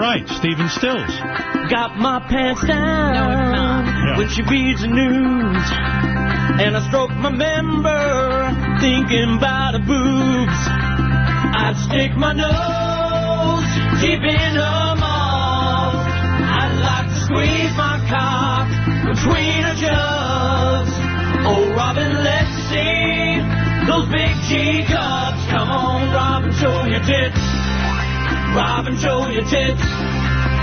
right, Stephen Stills. Got my pants down when she reads the news, and I stroke my member thinking about her boobs. I'd stick my nose deep in her mouth. I'd like to squeeze my cock between her jugs. Oh, Robin, let's see those big G-cups. Come on, Robin, show your tits. Robin, show your tits.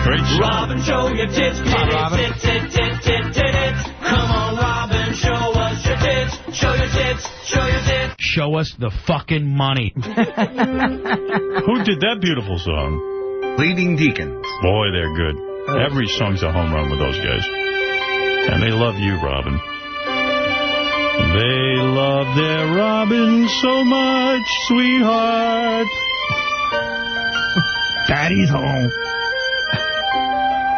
Great song. Robin, show your tits. Tits. Come on, Robin, show us your tits. Show your tits. Show your tits. Show us the fucking money. Who did that beautiful song? Leading Deacons. Boy, they're good. Every song's a home run with those guys. And they love you, Robin. They love their Robin so much, sweetheart. Daddy's home.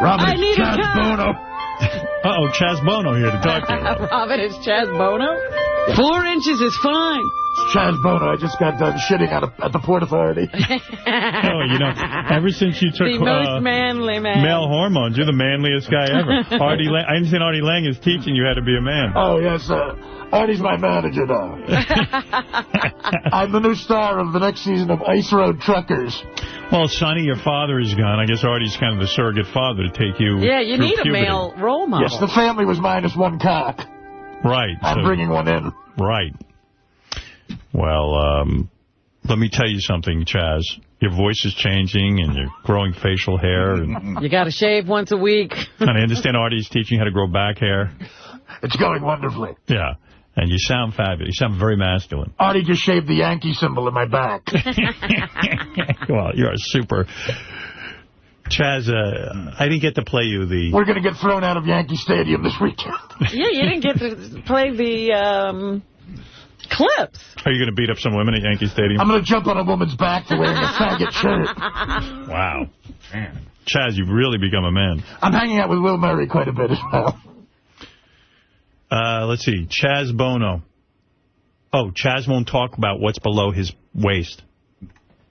Robin, it's Chaz Bono. Uh-oh, Chaz Bono here to talk to you. Robin, it's Chaz Bono? 4 inches is fine. It's Chaz Bono. I just got done shitting at the Port Authority. Oh, you know, ever since you took the most manly man. male hormones, you're the manliest guy ever. I understand Artie Lang is teaching you how to be a man. Oh, yes, Artie's my manager now. I'm the new star of the next season of Ice Road Truckers. Well, Sonny, your father is gone. I guess Artie's kind of the surrogate father to take you Yeah, you need puberty. a male role model. Yes, the family was minus one cock. Right. I'm bringing one in. Right. Well, let me tell you something, Chaz. Your voice is changing, and you're growing facial hair. And You got to shave once a week. and I understand Artie's teaching you how to grow back hair. It's going wonderfully. Yeah. And you sound fabulous. You sound very masculine. Artie just shaved the Yankee symbol in my back. Well, you're a super... Chaz, I didn't get to play you the... We're going to get thrown out of Yankee Stadium this weekend. Yeah, you didn't get to play the clips. Are you going to beat up some women at Yankee Stadium? I'm going to jump on a woman's back for wearing a faggot shirt. Wow. Man. Chaz, you've really become a man. I'm hanging out with Will Murray quite a bit as well. Let's see. Chaz Bono. Oh, Chaz won't talk about what's below his waist.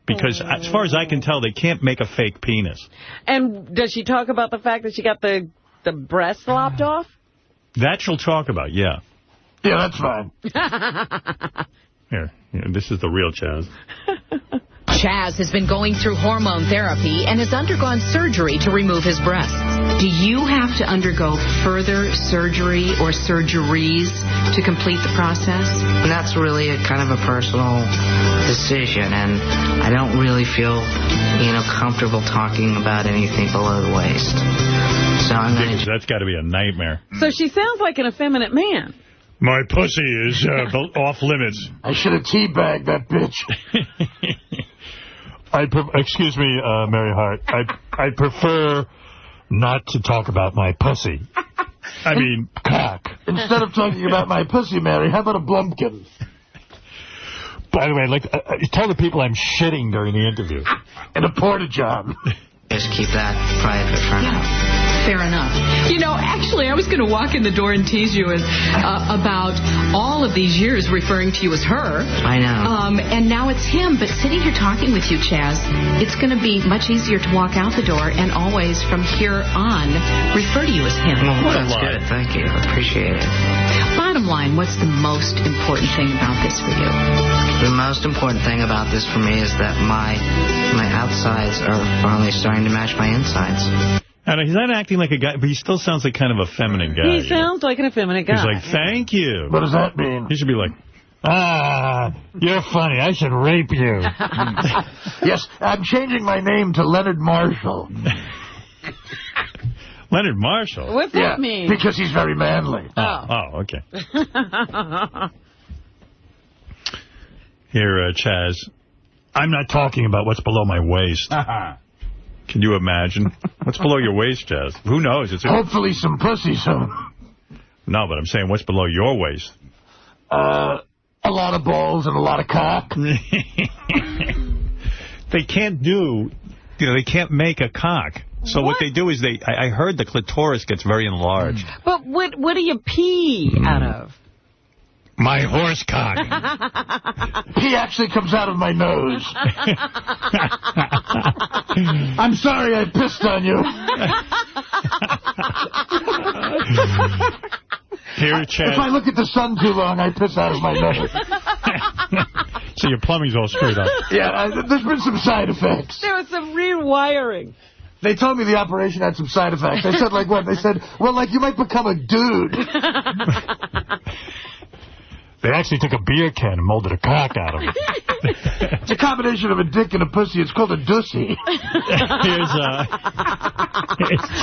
Because as far as I can tell, they can't make a fake penis. And does she talk about the fact that she got the breast lopped off? That she'll talk about, yeah. Yeah, that's fine. Here, this is the real Chaz. Chaz has been going through hormone therapy and has undergone surgery to remove his breasts. Do you have to undergo further surgery or surgeries to complete the process? And that's really a kind of a personal decision, and I don't really feel, comfortable talking about anything below the waist. So I'm going to... That's got to be a nightmare. So she sounds like an effeminate man. My pussy is off limits. I should have teabagged that bitch. Excuse me, Mary Hart. I prefer not to talk about my pussy. I mean, cock. Instead of talking about my pussy, Mary, how about a blumpkin? By the way, tell the people I'm shitting during the interview. In a porta-john. Just keep that private for now. Fair enough. Actually, I was going to walk in the door and tease you about all of these years referring to you as her. I know. And now it's him. But sitting here talking with you, Chaz, it's going to be much easier to walk out the door and always, from here on, refer to you as him. Well, that's good. Thank you. I appreciate it. Bottom line, what's the most important thing about this for you? The most important thing about this for me is that my outsides are finally starting to match my insides. I know, he's not acting like a guy, but he still sounds like kind of a feminine guy. He sounds like an effeminate guy. He's like, thank you. What does that mean? He should be like, you're funny. I should rape you. Yes, I'm changing my name to Leonard Marshall. Leonard Marshall? What's that mean? Because he's very manly. Oh, okay. Here, Chaz, I'm not talking about what's below my waist. Can you imagine? What's below your waist, Chaz? Who knows? Hopefully some pussy soon. No, but I'm saying what's below your waist? A lot of balls and a lot of cock. They can't they can't make a cock. So what they do is I heard the clitoris gets very enlarged. But what do you pee out of? My horse cock. Pee actually comes out of my nose. I'm sorry I pissed on you. Here, Chad. If I look at the sun too long, I piss out of my nose. So your plumbing's all screwed up. Yeah, there's been some side effects. There was some rewiring. They told me the operation had some side effects. They said, like, what? They said, well, like, you might become a dude. They actually took a beer can and molded a cock out of it. It's a combination of a dick and a pussy. It's called a dussy. Here's Chaz.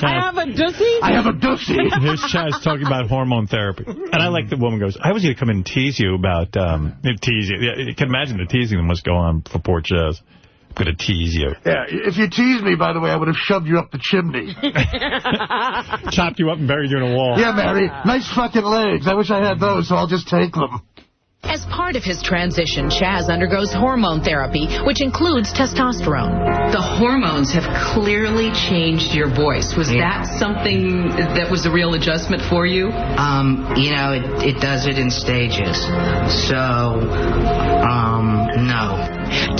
I have a dussy? I have a dussy. Here's Chaz talking about hormone therapy. And I like the woman goes, I was going to come in and tease you about, tease you. Yeah, you can imagine the teasing that must go on for poor Chaz. I'm going to tease you. Yeah, if you teased me, by the way, I would have shoved you up the chimney. Chopped you up and buried you in a wall. Yeah, Mary. Nice fucking legs. I wish I had those, so I'll just take them. As part of his transition, Chaz undergoes hormone therapy, which includes testosterone. The hormones have clearly changed your voice. Was that something that was a real adjustment for you? It does it in stages. So, no.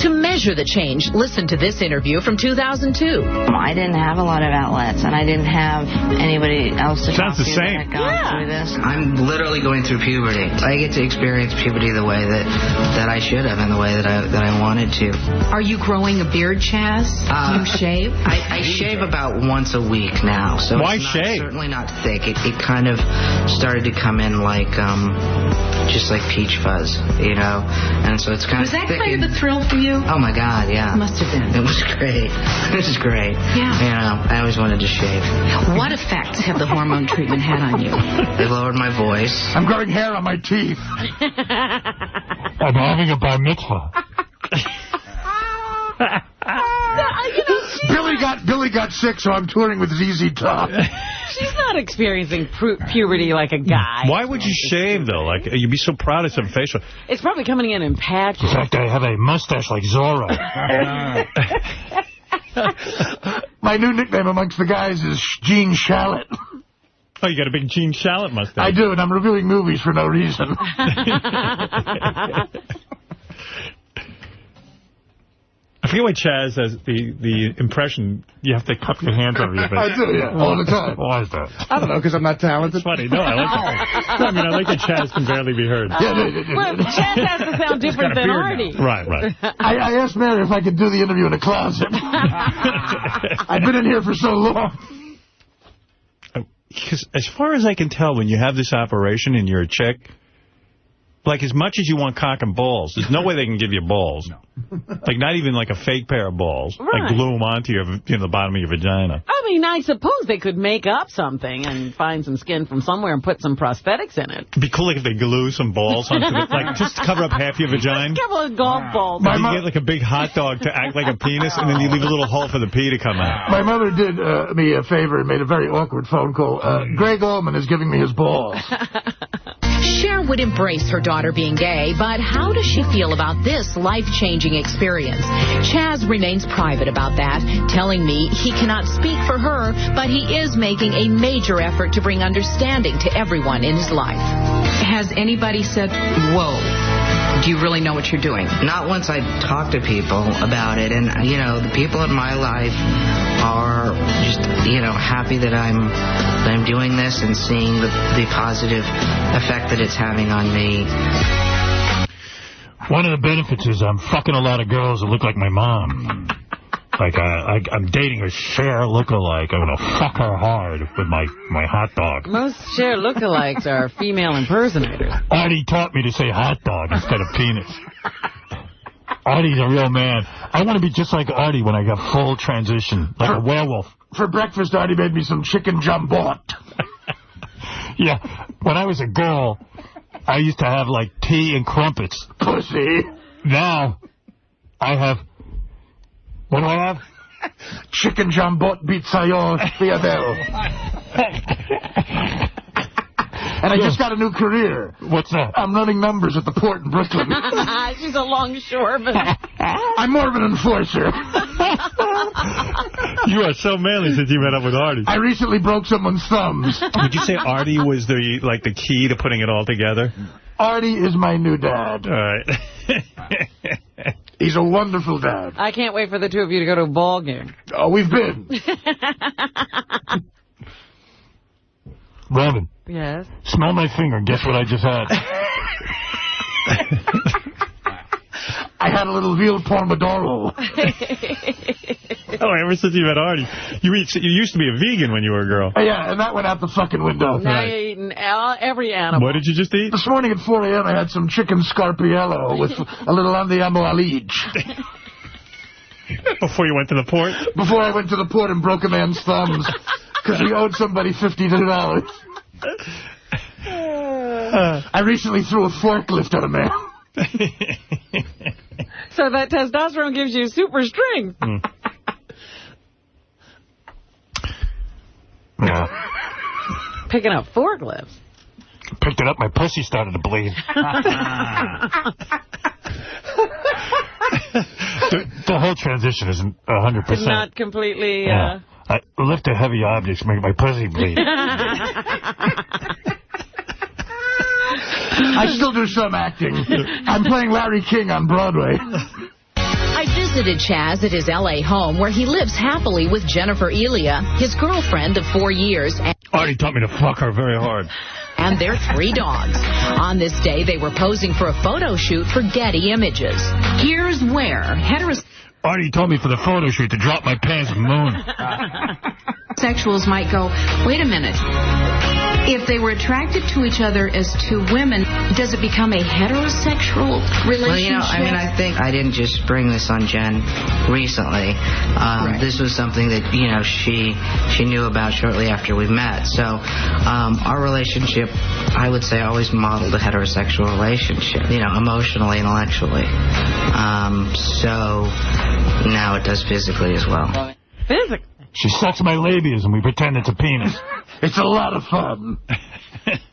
To measure the change, listen to this interview from 2002. I didn't have a lot of outlets, and I didn't have anybody else to talk to that had gone through this. I'm literally going through puberty. I get to experience puberty the way that I should have and the way that I wanted to. Are you growing a beard, Chaz? Do you shave? I shave about once a week now. So why it's shave? Certainly not thick. It kind of started to come in like just like peach fuzz, and so it's kind Was of that thick. kind of a thrill for you? Oh my God, yeah. It must have been. It was great. It was great. Yeah. I always wanted to shave. What effects have the hormone treatment had on you? They lowered my voice. I'm growing hair on my teeth. I'm having a bar mitzvah. Billy got sick, so I'm touring with ZZ Top. She's not experiencing puberty like a guy. Why would you shave, though? Like, you'd be so proud of some facial. It's probably coming in patches. In fact, I have a mustache like Zorro. My new nickname amongst the guys is Gene Shalit. Oh, you got a big Gene Shalit mustache. I do, and I'm reviewing movies for no reason. I forget why Chaz has the impression you have to cup your hands over your face. I do, yeah, all the time. Why is that? I don't know, because I'm not talented. It's funny. No, I like that. No, I mean, I like that Chaz can barely be heard. Well, Chaz has to sound different than Artie. Right. I asked Mary if I could do the interview in a closet. I've been in here for so long. Because as far as I can tell, when you have this operation and you're a chick, like, as much as you want cock and balls, there's no way they can give you balls. No. Like, not even like a fake pair of balls. Right. Like, glue them onto the bottom of your vagina. I mean, I suppose they could make up something and find some skin from somewhere and put some prosthetics in it. It'd be cool if they glue some balls onto it. Like, just to cover up half your vagina. Just a couple of golf balls. You get, like, a big hot dog to act like a penis, and then you leave a little hole for the pee to come out. My mother did me a favor and made a very awkward phone call. Greg Allman is giving me his balls. Cher would embrace her daughter being gay, but how does she feel about this life-changing experience? Chaz remains private about that, telling me he cannot speak for her, but he is making a major effort to bring understanding to everyone in his life. Has anybody said, whoa, do you really know what you're doing? Not once I talk to people about it. And, the people in my life are just, happy that I'm doing this and seeing the positive effect that it's having on me. One of the benefits is I'm fucking a lot of girls that look like my mom. Like, I'm dating a Cher lookalike. I'm going to fuck her hard with my hot dog. Most Cher lookalikes are female impersonators. Artie taught me to say hot dog instead of penis. Artie's a real man. I want to be just like Artie when I got full transition, like a werewolf. For breakfast, Artie made me some chicken jambon. Yeah, when I was a girl, I used to have, like, tea and crumpets. Pussy. Now, I have... What do I have? Chicken jambon pizzaio Theodel. And I just got a new career. What's that? I'm running numbers at the port in Brooklyn. She's a longshoreman. I'm more of an enforcer. You are so manly since you met up with Artie. I recently broke someone's thumbs. Would you say Artie was the key to putting it all together? Artie is my new dad. All right. He's a wonderful dad. I can't wait for the two of you to go to a ball game. Oh, we've been. Robin. Yes? Smell my finger. Guess what I just had? I had a little veal pomodoro. Oh, ever since you met Artie. You used to be a vegan when you were a girl. Yeah, and that went out the fucking window. Now you're eating every animal. What did you just eat? This morning at 4 a.m. I had some chicken scarpiello with a little andiamo alige. Before you went to the port? Before I went to the port and broke a man's thumbs. Because we owed somebody $52. I recently threw a forklift at a man. So that testosterone gives you super strength. Yeah. Picking up forklifts. Picked it up, my pussy started to bleed. The whole transition isn't 100%. Not completely... Yeah. I lift a heavy objects, make my pussy bleed. I still do some acting. I'm playing Larry King on Broadway. I visited Chaz at his L.A. home where he lives happily with Jennifer Elia, his girlfriend of 4 years. Artie taught me to fuck her very hard. And their 3 dogs. On this day, they were posing for a photo shoot for Getty Images. Here's where Artie told me for the photo shoot to drop my pants with Moon. Sexuals might go, wait a minute. If they were attracted to each other as two women, does it become a heterosexual relationship? Well, I think I didn't just spring this on Jen recently. Right. This was something that, she knew about shortly after we met. So our relationship, I would say, always modeled a heterosexual relationship, emotionally, intellectually. So now it does physically as well. Physically? She sucks my labias and we pretend it's a penis. It's a lot of fun.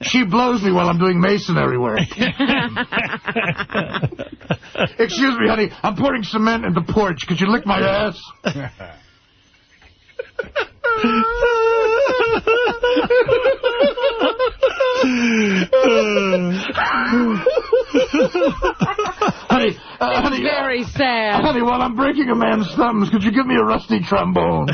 She blows me while I'm doing masonry work. Excuse me, honey. I'm pouring cement in the porch. Could you lick my ass? honey, very sad. Honey, while I'm breaking a man's thumbs, could you give me a rusty trombone?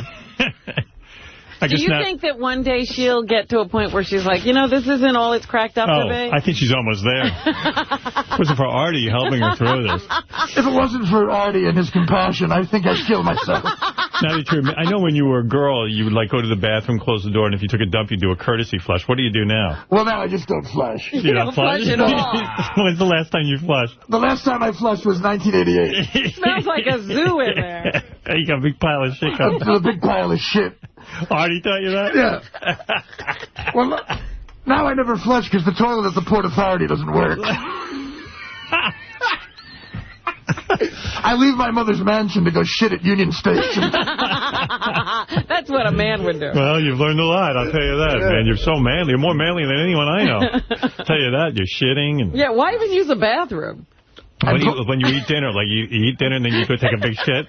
Do you think that one day she'll get to a point where she's like, this isn't all it's cracked up to be? I think she's almost there. If it wasn't for Artie helping her through this. If it wasn't for Artie and his compassion, I think I'd kill myself. Now that you're, I know when you were a girl, you would go to the bathroom, close the door, and if you took a dump, you'd do a courtesy flush. What do you do now? Well, now I just don't flush. You don't flush at all. When's the last time you flushed? The last time I flushed was 1988. Smells like a zoo in there. You got a big pile of shit. A big pile of shit. Artie taught you that? Yeah. Well, now I never flush because the toilet at the Port Authority doesn't work. I leave my mother's mansion to go shit at Union Station. That's what a man would do. Well, you've learned a lot, I'll tell you that, man. You're so manly. You're more manly than anyone I know. I'll tell you that. You're shitting. And yeah, why even use a bathroom? When you eat dinner, you eat dinner and then you go take a big shit?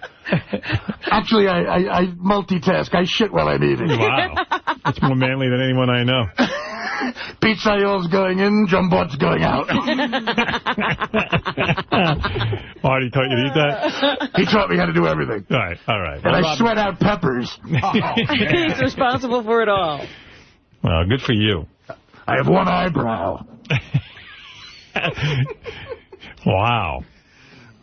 Actually, I multitask. I shit while I'm eating. Wow. That's more manly than anyone I know. Pizzaiol's going in, Jumbot's going out. Artie taught you to eat that? He taught me how to do everything. All right. And I sweat out peppers. He's responsible for it all. Well, good for you. I have one eyebrow. Wow.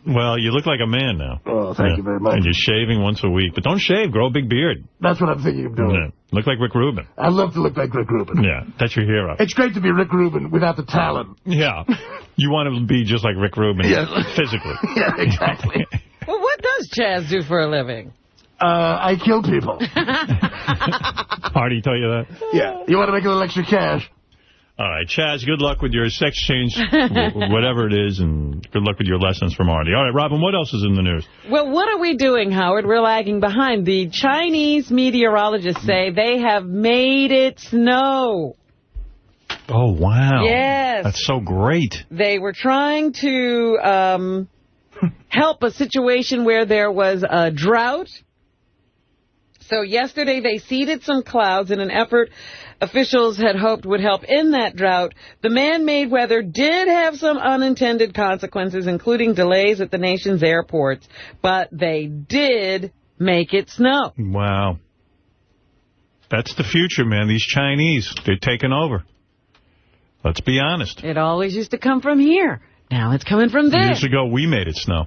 Well, you look like a man now. Oh, thank you very much. And you're shaving once a week. But don't shave. Grow a big beard. That's what I'm thinking of doing. Yeah. Look like Rick Rubin. I'd love to look like Rick Rubin. Yeah, that's your hero. It's great to be Rick Rubin without the talent. Yeah. You want to be just like Rick Rubin physically. Yeah, exactly. Well, what does Chaz do for a living? I kill people. Artie taught you that? Yeah. You want to make a little extra cash? All right, Chaz, good luck with your sex change, whatever it is, and good luck with your lessons from Artie. All right, Robin, what else is in the news? Well, what are we doing, Howard? We're lagging behind. The Chinese meteorologists say they have made it snow. Oh, wow. Yes. That's so great. They were trying to help a situation where there was a drought. So yesterday they seeded some clouds in an effort officials had hoped would help end that drought. The man-made weather did have some unintended consequences, including delays at the nation's airports, but they did make it snow. Wow. That's the future, man. These Chinese, they're taking over. Let's be honest. It always used to come from here. Now it's coming from there. Years ago, we made it snow.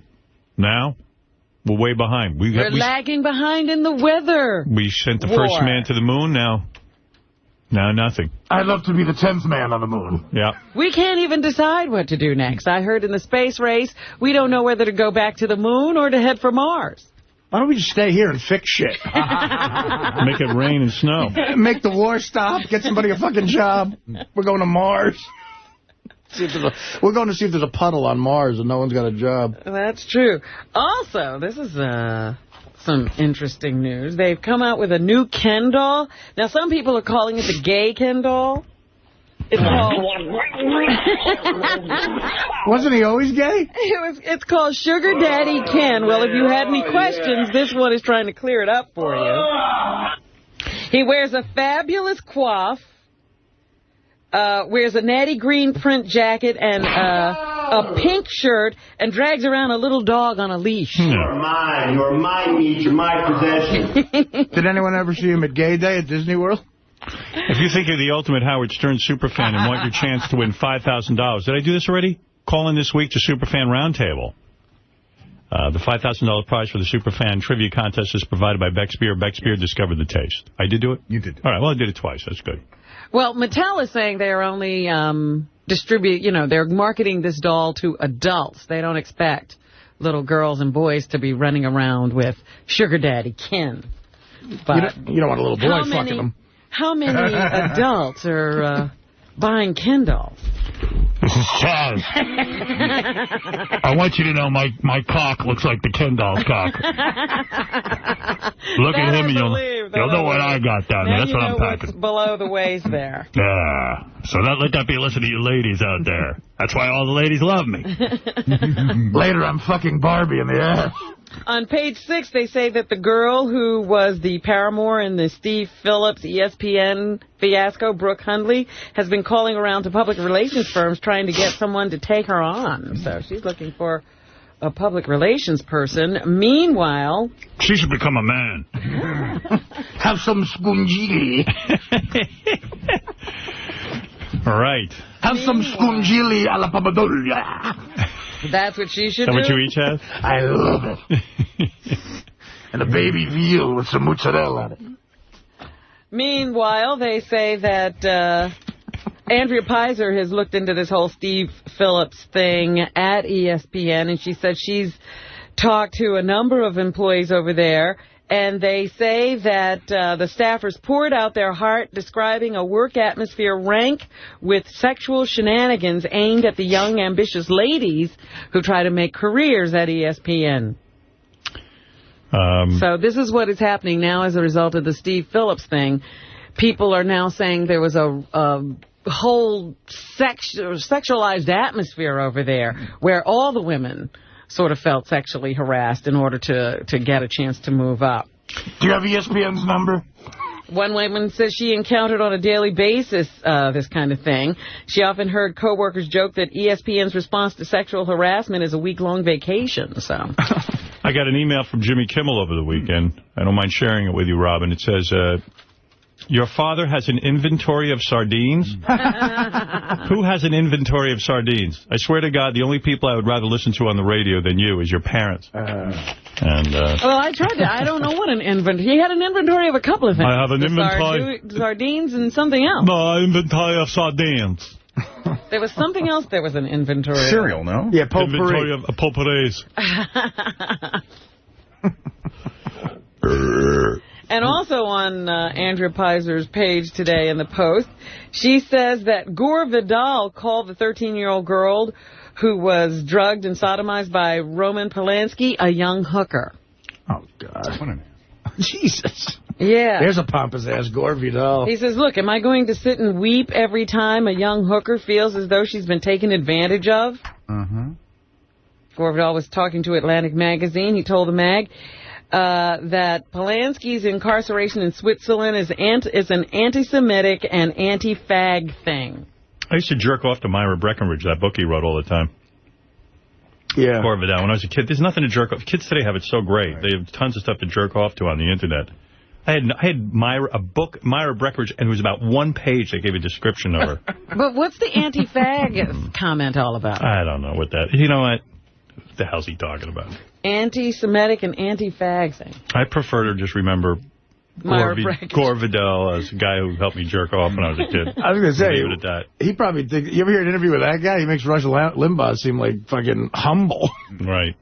Now, we're way behind. We're lagging behind in the weather. We sent the first man to the moon. Now nothing. I'd love to be the 10th man on the moon. Yeah. We can't even decide what to do next. I heard in the space race, we don't know whether to go back to the moon or to head for Mars. Why don't we just stay here and fix shit? Make it rain and snow. Make the war stop. Get somebody a fucking job. We're going to Mars. We're going to see if there's a puddle on Mars and no one's got a job. That's true. Also, this is some interesting news. They've come out with a new Ken doll. Now, some people are calling it the gay Ken doll. It's called... Wasn't he always gay? It's called Sugar Daddy Ken. Well, if you had any questions, this one is trying to clear it up for you. He wears a fabulous coif, wears a natty green print jacket and a pink shirt, and drags around a little dog on a leash. You're mine. You're my meat. You're my possession. Did anyone ever see him at Gay Day at Disney World? If you think you're the ultimate Howard Stern superfan and want your chance to win $5,000, did I do this already? Call in this week to Superfan Roundtable. The $5,000 prize for the Superfan Trivia Contest is provided by Beck's Beer. Beck's Beer discovered the taste. I did do it? You did. All right, well, I did it twice. That's good. Well, Mattel is saying they're only they're marketing this doll to adults. They don't expect little girls and boys to be running around with Sugar Daddy Ken. But you don't want a little boy fucking them. How many adults are buying Ken dolls? This is Chaz. I want you to know my cock looks like the Ken doll's cock. Look at him and you'll know what I got down there. That's what I'm packing. What's below the waist there. Yeah. So let that be a lesson to you ladies out there. That's why all the ladies love me. Later, I'm fucking Barbie in the ass. On page 6, they say that the girl who was the paramour in the Steve Phillips ESPN fiasco, Brooke Hundley, has been calling around to public relations firms trying to get someone to take her on. So she's looking for a public relations person. Meanwhile... She should become a man. Have some scungili. All right. Have some scungili alla papadolia. That's what she should do? Is that what you each have? I love it. And a baby veal with some mozzarella on it. Meanwhile, they say that Andrea Pizer has looked into this whole Steve Phillips thing at ESPN, and she said she's talked to a number of employees over there, and they say that the staffers poured out their heart describing a work atmosphere rank with sexual shenanigans aimed at the young, ambitious ladies who try to make careers at ESPN. So this is what is happening now as a result of the Steve Phillips thing. People are now saying there was a whole sexualized atmosphere over there where all the women sort of felt sexually harassed in order to get a chance to move up. Do you have ESPN's number? One woman says she encountered on a daily basis this kind of thing. She often heard coworkers joke that ESPN's response to sexual harassment is a week-long vacation. So, I got an email from Jimmy Kimmel over the weekend. I don't mind sharing it with you, Robin. It says, your father has an inventory of sardines? Who has an inventory of sardines? I swear to God, the only people I would rather listen to on the radio than you is your parents. Well, I tried to. I don't know what an inventory. He had an inventory of a couple of things. I have an inventory. Sardines and something else. No, inventory of sardines. There was something else there was an inventory Cereal, no? Yeah, potpourri. Inventory of potpourris. And also on Andrea Pizer's page today in the Post, she says that Gore Vidal called the 13-year-old girl who was drugged and sodomized by Roman Polanski a young hooker. Oh, God. Jesus. Yeah. There's a pompous ass Gore Vidal. He says, look, am I going to sit and weep every time a young hooker feels as though she's been taken advantage of? Gore Vidal was talking to Atlantic Magazine. He told the mag, that Polanski's incarceration in Switzerland is an anti-Semitic and anti-fag thing. I used to jerk off to Myra Breckenridge, that book he wrote all the time. Yeah. When I was a kid, there's nothing to jerk off. Kids today have it so great. Right. They have tons of stuff to jerk off to on the Internet. I had Myra Breckenridge, and it was about one page that gave a description of her. But what's the anti-fag comment all about? I don't know what that... You know what? What the hell's he talking about? Anti-Semitic and anti-fag thing. I prefer to just remember Gore Vidal as a guy who helped me jerk off when I was a kid. I was going to say, leave it at that. He probably thinks... You ever hear an interview with that guy? He makes Rush Limbaugh seem like fucking humble. Right.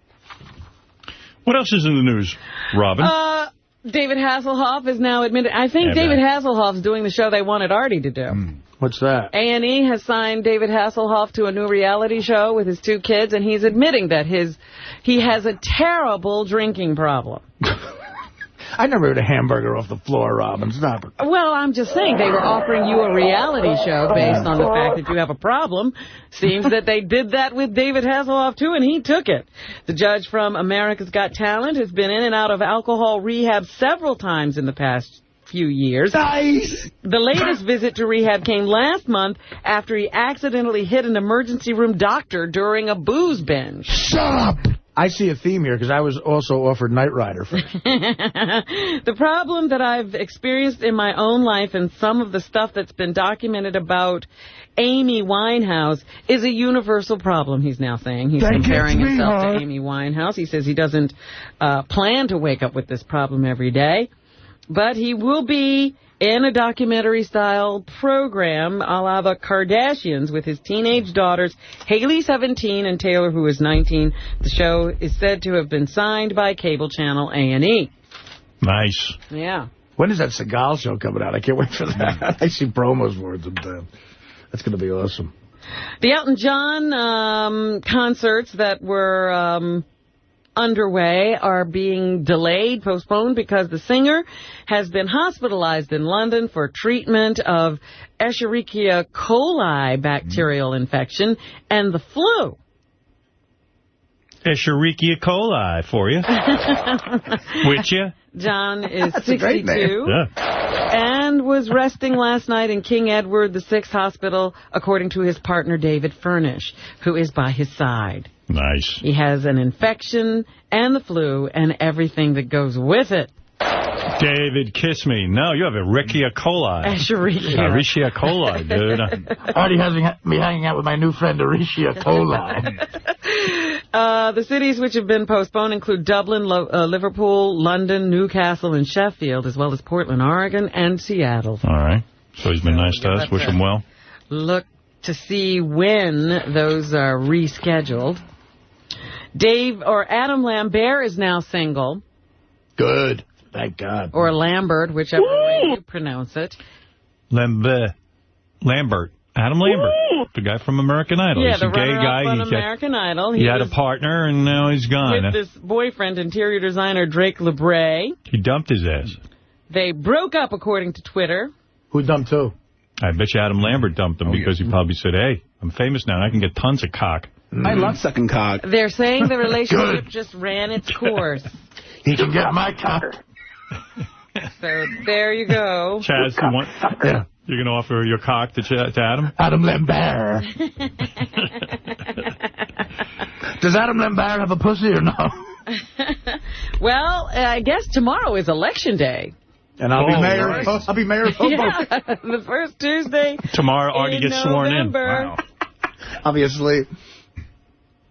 What else is in the news, Robin? David Hasselhoff is now admitted. I think David Hasselhoff's doing the show they wanted Artie to do. What's that? A&E has signed David Hasselhoff to a new reality show with his 2 kids, and he's admitting that he has a terrible drinking problem. I never ate a hamburger off the floor, Robin. Stop it. Well, I'm just saying they were offering you a reality show based on the fact that you have a problem. Seems that they did that with David Hasselhoff, too, and he took it. The judge from America's Got Talent has been in and out of alcohol rehab several times in the past few years. Nice. The latest visit to rehab came last month after he accidentally hit an emergency room doctor during a booze binge. Shut up! I see a theme here because I was also offered Knight Rider first. The problem that I've experienced in my own life and some of the stuff that's been documented about Amy Winehouse is a universal problem, he's now saying. He's comparing himself to Amy Winehouse. He says he doesn't plan to wake up with this problem every day. But he will be in a documentary-style program a la the Kardashians with his teenage daughters, Haley, 17, and Taylor, who is 19. The show is said to have been signed by cable channel A&E. Nice. Yeah. When is that Seagal show coming out? I can't wait for that. I see promos for it sometimes. That's going to be awesome. The Elton John concerts that were... underway are being delayed, postponed, because the singer has been hospitalized in London for treatment of Escherichia coli bacterial infection and the flu. Escherichia coli for you. With you? John is 62 and was resting last night in King Edward VI Hospital, according to his partner David Furnish, who is by his side. Nice. He has an infection and the flu and everything that goes with it. David, kiss me. No, you have Escherichia coli. Escherichia coli, dude. Artie has me hanging out with my new friend Escherichia coli. The cities which have been postponed include Dublin, Liverpool, London, Newcastle, and Sheffield, as well as Portland, Oregon, and Seattle. All right. So he's been nice to us. Wish him well. Look to see when those are rescheduled. Adam Lambert is now single. Good. Thank God. Or Lambert, whichever way you pronounce it. Lambert. Adam Lambert. Woo! The guy from American Idol. Yeah, he's the a gay guy. On American Idol. He had a partner, and now he's gone. With this boyfriend, interior designer Drake LeBray. He dumped his ass. They broke up, according to Twitter. Who dumped who? I bet you Adam Lambert dumped him because he probably said, hey, I'm famous now, and I can get tons of cock. I love sucking cock. They're saying the relationship just ran its course. He can get my cock. So there you go. Chaz, you're going to offer your cock to Adam? Adam Lambert. Does Adam Lambert have a pussy or no? Well, I guess tomorrow is election day. And I'll be mayor. Right. I'll be mayor of Hoboken. Yeah, the first Tuesday. Tomorrow, Artie gets sworn in. Wow. Obviously.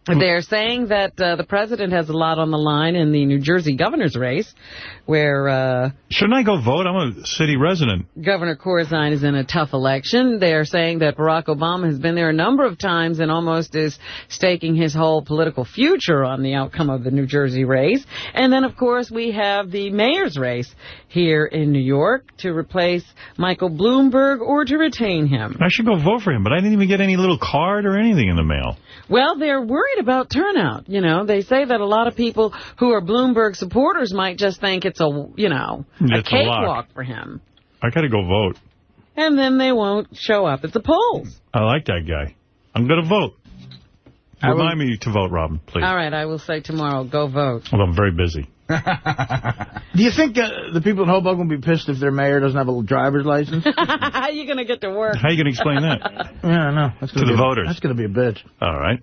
They're saying that the president has a lot on the line in the New Jersey governor's race, where... Shouldn't I go vote? I'm a city resident. Governor Corzine is in a tough election. They're saying that Barack Obama has been there a number of times and almost is staking his whole political future on the outcome of the New Jersey race. And then, of course, we have the mayor's race here in New York to replace Michael Bloomberg or to retain him. I should go vote for him, but I didn't even get any little card or anything in the mail. Well, they're worried about turnout. You know, they say that a lot of people who are Bloomberg supporters might just think it's a cakewalk for him. I got to go vote. And then they won't show up at the polls. I like that guy. I'm going to vote. Remind me to vote, Robin, please. All right, I will say tomorrow, go vote. Well, I'm very busy. Do you think the people in Hoboken will be pissed if their mayor doesn't have a driver's license? How are you going to get to work? How are you going to explain that? Yeah, I know. To the voters. That's going to be a bitch. All right.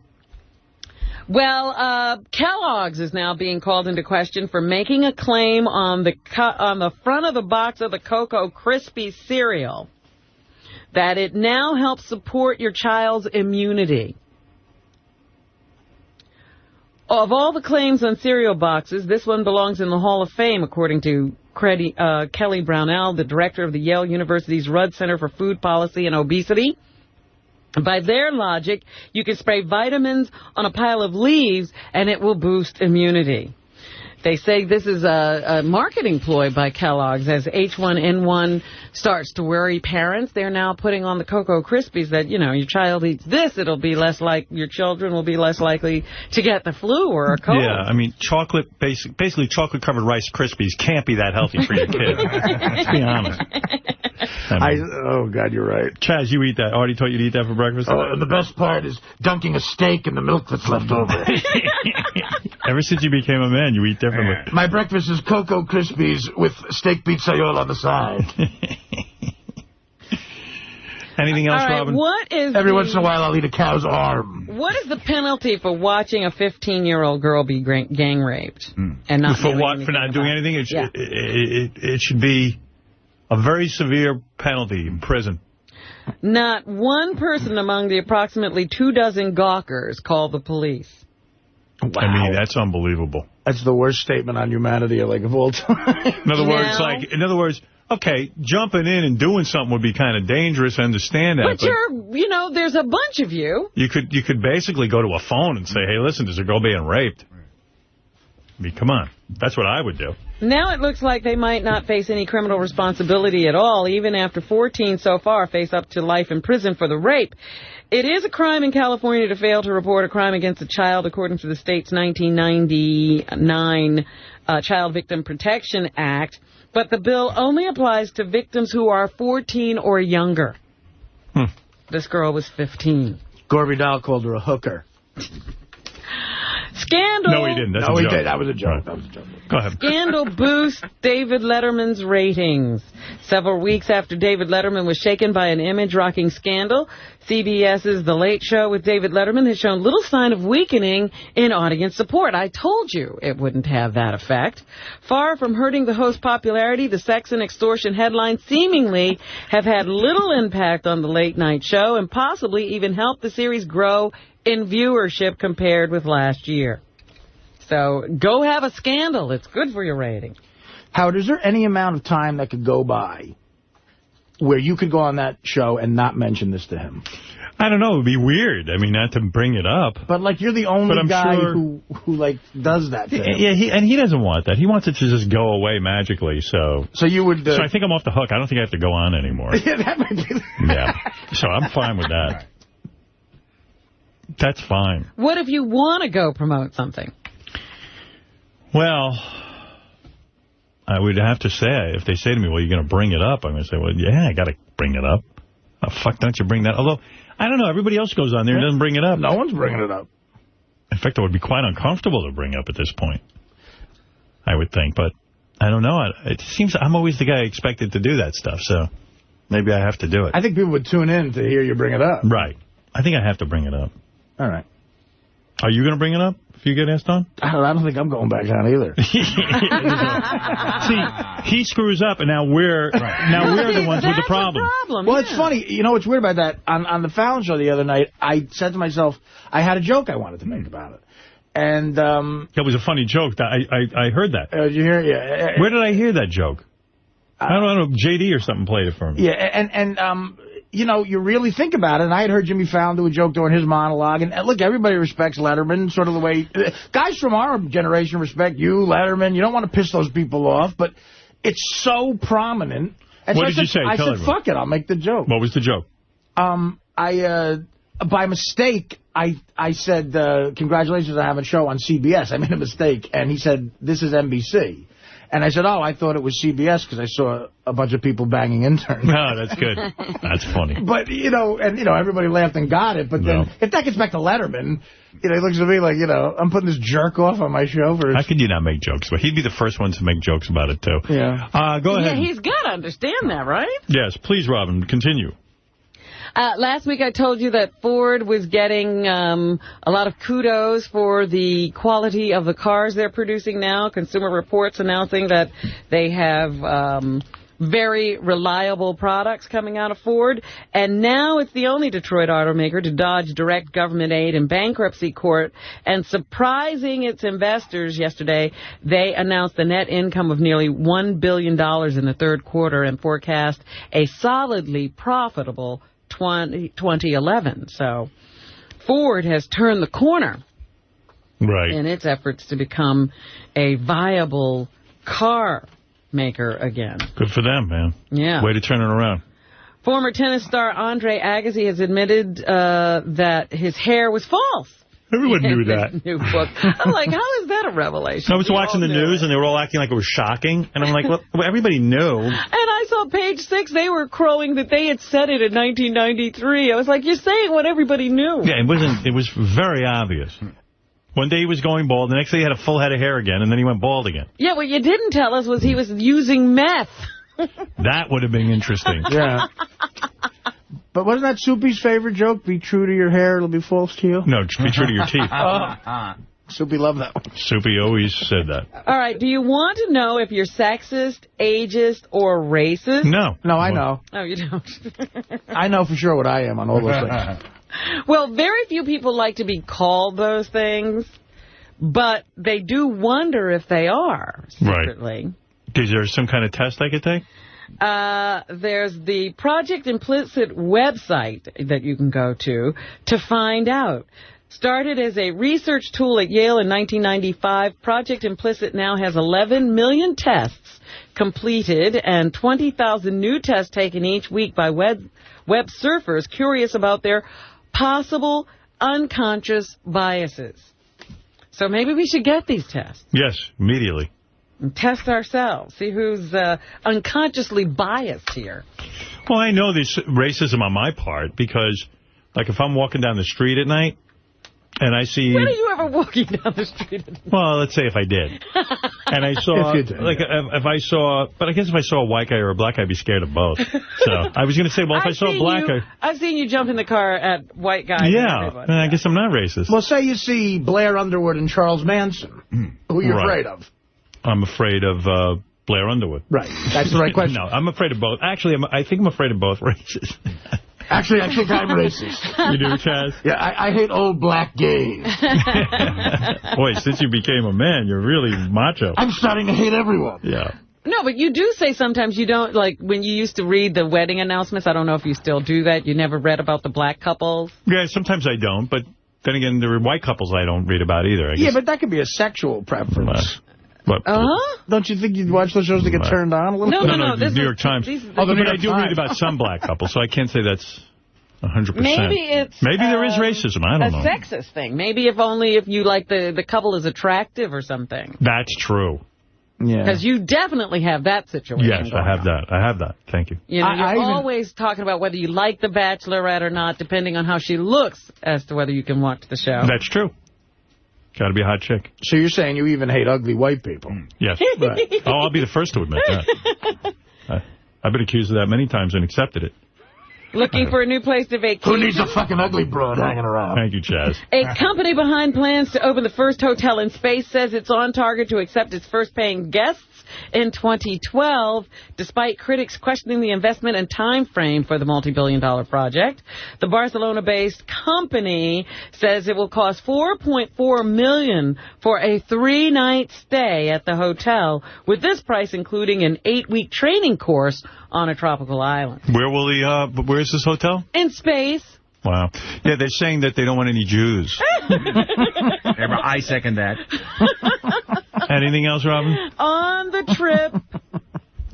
Well, Kellogg's is now being called into question for making a claim on the front of the box of the Cocoa Krispies cereal that it now helps support your child's immunity. Of all the claims on cereal boxes, this one belongs in the Hall of Fame, according to Kelly Brownell, the director of the Yale University's Rudd Center for Food Policy and Obesity. By their logic, you can spray vitamins on a pile of leaves and it will boost immunity. They say this is a marketing ploy by Kellogg's. As H1N1 starts to worry parents, they're now putting on the Cocoa Krispies that, you know, your child eats this, it'll be less like your children will be less likely to get the flu or a cold. Yeah, I mean, basically chocolate-covered Rice Krispies can't be that healthy for your kid. Let's be honest. Oh, God, you're right. Chaz, you eat that. Artie taught you to eat that for breakfast? Oh, and the best part is dunking a steak in the milk that's left over. Ever since you became a man, you eat differently. My breakfast is Cocoa Krispies with steak pizzaiolo on the side. Anything else, Robin? What is Every once in a while, I'll eat a cow's arm. What is the penalty for watching a 15-year-old girl be gang raped? And not for what? For not doing anything? It should be a very severe penalty in prison. Not one person among the approximately 24 gawkers called the police. Wow. I mean, that's unbelievable. That's the worst statement on humanity, of all time. In other words, okay, jumping in and doing something would be kind of dangerous. I understand that. But there's a bunch of you. You could basically go to a phone and say, hey, listen, there's a girl being raped. I mean, come on. That's what I would do. Now it looks like they might not face any criminal responsibility at all, even after 14 so far face up to life in prison for the rape. It is a crime in California to fail to report a crime against a child, according to the state's 1999 Child Victim Protection Act. But the bill only applies to victims who are 14 or younger. This girl was 15. Gorby Dahl called her a hooker. Scandal. No, he didn't. That's a joke. He did. That was a joke. That was a joke. Go ahead. Scandal boosts David Letterman's ratings. Several weeks after David Letterman was shaken by an image-rocking scandal, CBS's The Late Show with David Letterman has shown little sign of weakening in audience support. I told you it wouldn't have that effect. Far from hurting the host's popularity, the sex and extortion headlines seemingly have had little impact on the late-night show and possibly even helped the series grow in viewership compared with last year. So go have a scandal. It's good for your rating. Howard, is there any amount of time that could go by where you could go on that show and not mention this to him? I don't know. It would be weird. I mean, not to bring it up. But, you're the only guy who does that to him. Yeah, he doesn't want that. He wants it to just go away magically, so... So you would... So I think I'm off the hook. I don't think I have to go on anymore. Yeah, that might be... Yeah. So I'm fine with that. That's fine. What if you want to go promote something? Well, I would have to say, if they say to me, well, you're going to bring it up, I'm going to say, well, yeah, I got to bring it up. Oh, fuck, don't you bring that? Although, I don't know, everybody else goes on there and doesn't bring it up. No one's bringing it up. In fact, it would be quite uncomfortable to bring up at this point, I would think. But I don't know. It seems I'm always the guy expected to do that stuff, so maybe I have to do it. I think people would tune in to hear you bring it up. Right. I think I have to bring it up. All right. Are you going to bring it up if you get asked on? I don't think I'm going back on either. See, he screws up, and now we're the ones with the problem. Well, it's funny. You know what's weird about that? On the Fallon show the other night, I said to myself, I had a joke I wanted to make about it. And it was a funny joke. I heard that. Did you hear it? Yeah. Where did I hear that joke? I don't know. JD or something played it for me. Yeah, and you really think about it, and I had heard Jimmy Fallon do a joke during his monologue, and look, everybody respects Letterman, sort of the way... guys from our generation respect you, Letterman. You don't want to piss those people off, but it's so prominent. And what did you say? I said, fuck it, I'll make the joke. What was the joke? By mistake, I said, congratulations on having a show on CBS. I made a mistake, and he said, this is NBC. And I said, oh, I thought it was CBS because I saw a bunch of people banging interns. No, that's good. That's funny. But, everybody laughed and got it. But then if that gets back to Letterman, he looks at me like, I'm putting this jerk off on my show. How could you not make jokes? But he'd be the first one to make jokes about it, too. Yeah. Go ahead. Yeah, he's got to understand that, right? Yes, please, Robin, continue. Last week I told you that Ford was getting a lot of kudos for the quality of the cars they're producing now. Consumer Reports announcing that they have very reliable products coming out of Ford. And now it's the only Detroit automaker to dodge direct government aid in bankruptcy court. And surprising its investors yesterday, they announced the net income of nearly $1 billion in the third quarter and forecast a solidly profitable 2011. So Ford has turned the corner in its efforts to become a viable car maker again. Good for them, man. Yeah. Way to turn it around. Former tennis star Andre Agassi has admitted that his hair was false. Everyone knew that. New book. I'm like, how is that a revelation? I was watching the news, and they were all acting like it was shocking. And I'm like, well, everybody knew. And I saw Page 6, they were crowing that they had said it in 1993. I was like, you're saying what everybody knew. Yeah, it was very obvious. One day he was going bald, the next day he had a full head of hair again, and then he went bald again. Yeah, what you didn't tell us was he was using meth. That would have been interesting. Yeah. But wasn't that Soupy's favorite joke? Be true to your hair, it'll be false to you? No, be true to your teeth. Soupy loved that one. Soupy always said that. All right, do you want to know if you're sexist, ageist, or racist? No. No, I know. Oh, you don't? I know for sure what I am on all those things. Well, very few people like to be called those things, but they do wonder if they are, secretly. Right. Is there some kind of test I could take? There's the Project Implicit website that you can go to find out. Started as a research tool at Yale in 1995, Project Implicit now has 11 million tests completed and 20,000 new tests taken each week by web surfers curious about their possible unconscious biases. So maybe we should get these tests. Yes, immediately. And test ourselves, see who's unconsciously biased here. Well, I know there's racism on my part because, like, if I'm walking down the street at night and I see... When are you ever walking down the street at night? Well, let's say if I did. And I saw... if I saw... But I guess if I saw a white guy or a black guy, I'd be scared of both. So I was going to say, well, if I saw a black guy... I've seen you jump in the car at white guys. Yeah, and I guess I'm not racist. Well, say you see Blair Underwood and Charles Manson. Who are you afraid of? I'm afraid of Blair Underwood. Right. That's the right question. No, I'm afraid of both. Actually, I think I'm afraid of both races. Actually, I think I'm racist. You do, Chaz? Yeah, I hate old black gays. Boy, since you became a man, you're really macho. I'm starting to hate everyone. Yeah. No, but you do say sometimes you don't, like, when you used to read the wedding announcements, I don't know if you still do that, you never read about the black couples? Yeah, sometimes I don't, but then again, there are white couples I don't read about either, I guess. Yeah, but that could be a sexual preference. But, don't you think you'd watch those shows to get turned on a little bit? No, the New York Times. But I do read about some black couples, so I can't say that's 100%. Maybe there is racism. I don't know. A sexist thing. Maybe if you like the couple is attractive or something. That's true. Yeah. Because you definitely have that situation. Yes, I have that. I have that. Thank you. You know, you're always talking about whether you like The Bachelorette or not, depending on how she looks as to whether you can watch the show. That's true. Got to be a hot chick. So you're saying you even hate ugly white people? Yes. Right. Oh, I'll be the first to admit that. I've been accused of that many times and accepted it. Looking for a new place to vacation? Who needs a fucking ugly broad hanging around? Thank you, Chaz. A company behind plans to open the first hotel in space says it's on target to accept its first paying guests in 2012, despite critics questioning the investment and time frame for the multi-billion-dollar project. The Barcelona-based company says it will cost $4.4 million for a 3-night stay at the hotel, with this price including an 8-week training course on a tropical island. Where is this hotel? In space. Wow. Yeah, they're saying that they don't want any Jews. I second that. Anything else, Robin? On the trip,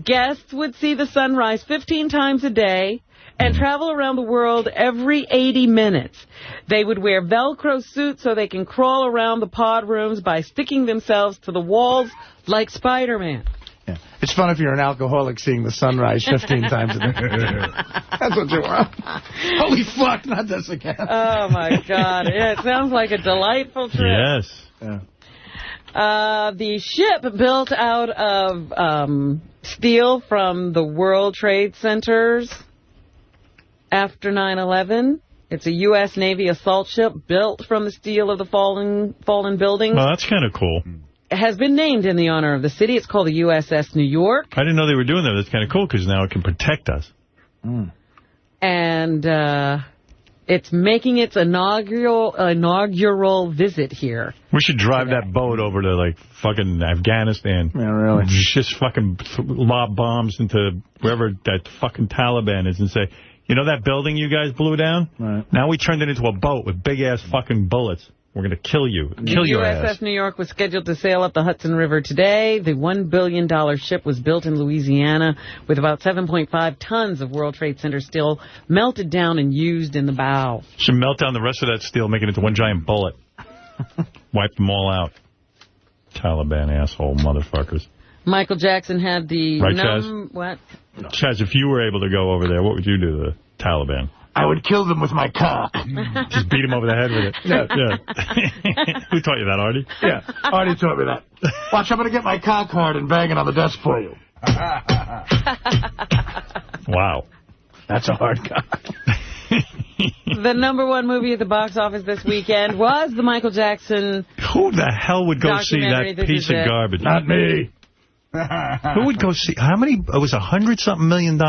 guests would see the sunrise 15 times a day and travel around the world every 80 minutes. They would wear Velcro suits so they can crawl around the pod rooms by sticking themselves to the walls like Spider-Man. It's fun if you're an alcoholic seeing the sunrise 15 times a day. That's what you want. Holy fuck, not this again. Oh, my God. Yeah, it sounds like a delightful trip. Yes. Yeah. The ship built out of steel from the World Trade Centers after 9/11. It's a U.S. Navy assault ship built from the steel of the fallen buildings. Well, that's kind of cool. It has been named in the honor of the city. It's called the USS New York. I didn't know they were doing that. That's kind of cool because now it can protect us. Mm. And it's making its inaugural visit here. We should drive that boat over to, like, fucking Afghanistan. Yeah, really. Just fucking lob bombs into wherever that fucking Taliban is and say, you know that building you guys blew down? Right. Now we turned it into a boat with big-ass fucking bullets. We're going to kill you. Kill your ass. The USS New York was scheduled to sail up the Hudson River today. The $1 billion ship was built in Louisiana with about 7.5 tons of World Trade Center steel melted down and used in the bow. Should melt down the rest of that steel, make it into one giant bullet. Wipe them all out. Taliban asshole motherfuckers. Michael Jackson had the... Right, Chaz? What? Chaz, if you were able to go over there, what would you do to the Taliban? I would kill them with my cock. Just beat him over the head with it. Yeah. Who taught you that, Artie? Yeah, Artie taught me that. Watch, I'm going to get my cock hard and bang it on the desk for you. Wow. That's a hard cock. The #1 movie at the box office this weekend was the Michael Jackson... Who the hell would go see that piece of garbage? Not me. Who would go see? How many? It was $100-something million.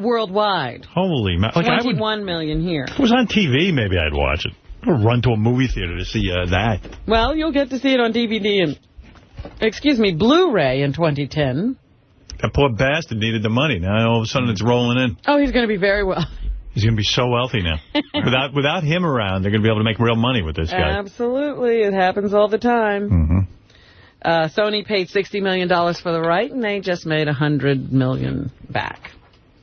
Worldwide. Holy man! Like 21 million here. If it was on TV, maybe I'd watch it. Or run to a movie theater to see that. Well, you'll get to see it on DVD and, Blu-ray in 2010. That poor bastard needed the money. Now all of a sudden it's rolling in. Oh, he's going to be very well. He's going to be so wealthy now. Without him around, they're going to be able to make real money with this guy. Absolutely. It happens all the time. Mm-hmm. Sony paid $60 million for the right, and they just made $100 million back.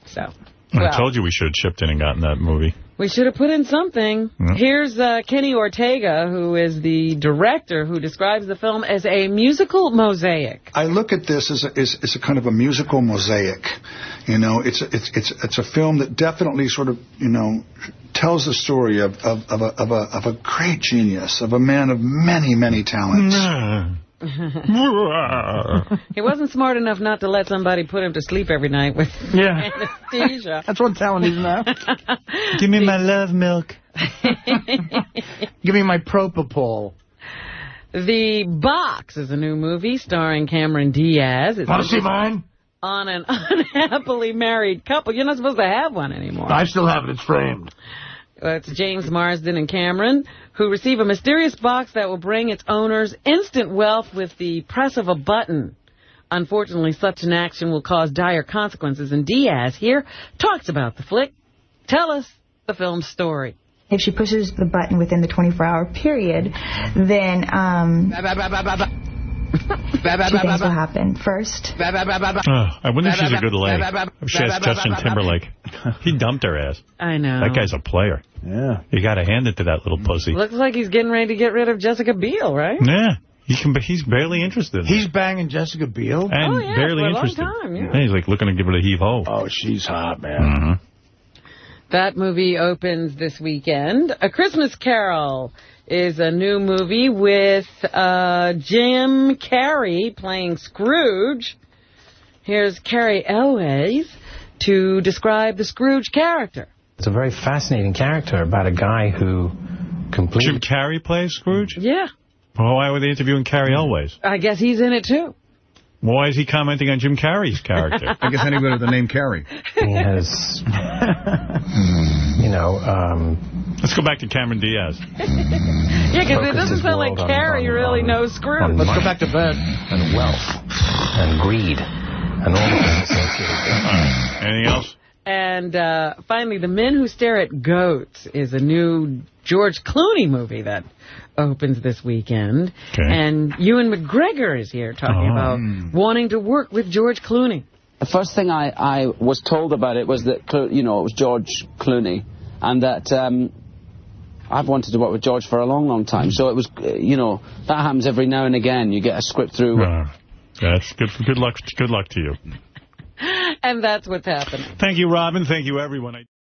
So, I told you we should have chipped in and gotten that movie. We should have put in something. Yep. Here's Kenny Ortega, who is the director, who describes the film as a musical mosaic. I look at this as a kind of a musical mosaic. You know, it's a film that definitely sort of, you know, tells the story of a great genius, of a man of many, many talents. He wasn't smart enough not to let somebody put him to sleep every night with anesthesia. That's one talent he's now. Give me my love milk. Give me my propofol. The Box is a new movie starring Cameron Diaz. Want to see mine? On an unhappily married couple. You're not supposed to have one anymore. I still have it. It's framed. It's James Marsden and Cameron, who receive a mysterious box that will bring its owners instant wealth with the press of a button. Unfortunately, such an action will cause dire consequences, and Diaz here talks about the flick. Tell us the film's story. If she pushes the button within the 24-hour period, then two things will happen. First, I wonder if she's a good lady. She has Justin Timberlake. He dumped her ass. I know. That guy's a player. Yeah. You got to hand it to that little pussy. Looks like he's getting ready to get rid of Jessica Biel, right? Yeah. He's barely interested. He's banging Jessica Biel? And barely for a interested. long time, yeah. He's like looking to give it a heave-ho. Oh, she's hot, man. Mm-hmm. That movie opens this weekend. A Christmas Carol is a new movie with Jim Carrey playing Scrooge. Here's Carrie Elways to describe the Scrooge character. It's a very fascinating character about a guy who completely... Jim Carrey plays Scrooge? Yeah. Well, why were they interviewing Carrie Elways? I guess he's in it, too. Well, why is he commenting on Jim Carrey's character? I guess anybody with the name Carrey. He has, you know... Let's go back to Cameron Diaz. Yeah, because it doesn't sound like Carrey really knows Scrooge. Let's go back to bed. And wealth and greed and all the things associated with it. Anything else? And finally, The Men Who Stare at Goats is a new George Clooney movie that opens this weekend. Okay. And Ewan McGregor is here talking about wanting to work with George Clooney. The first thing I was told about it was that, you know, it was George Clooney, and that I've wanted to work with George for a long, long time. So it was, you know, that happens every now and again. You get a script through Yes, good luck to you. And that's what's happening. Thank you, Robin. Thank you, everyone.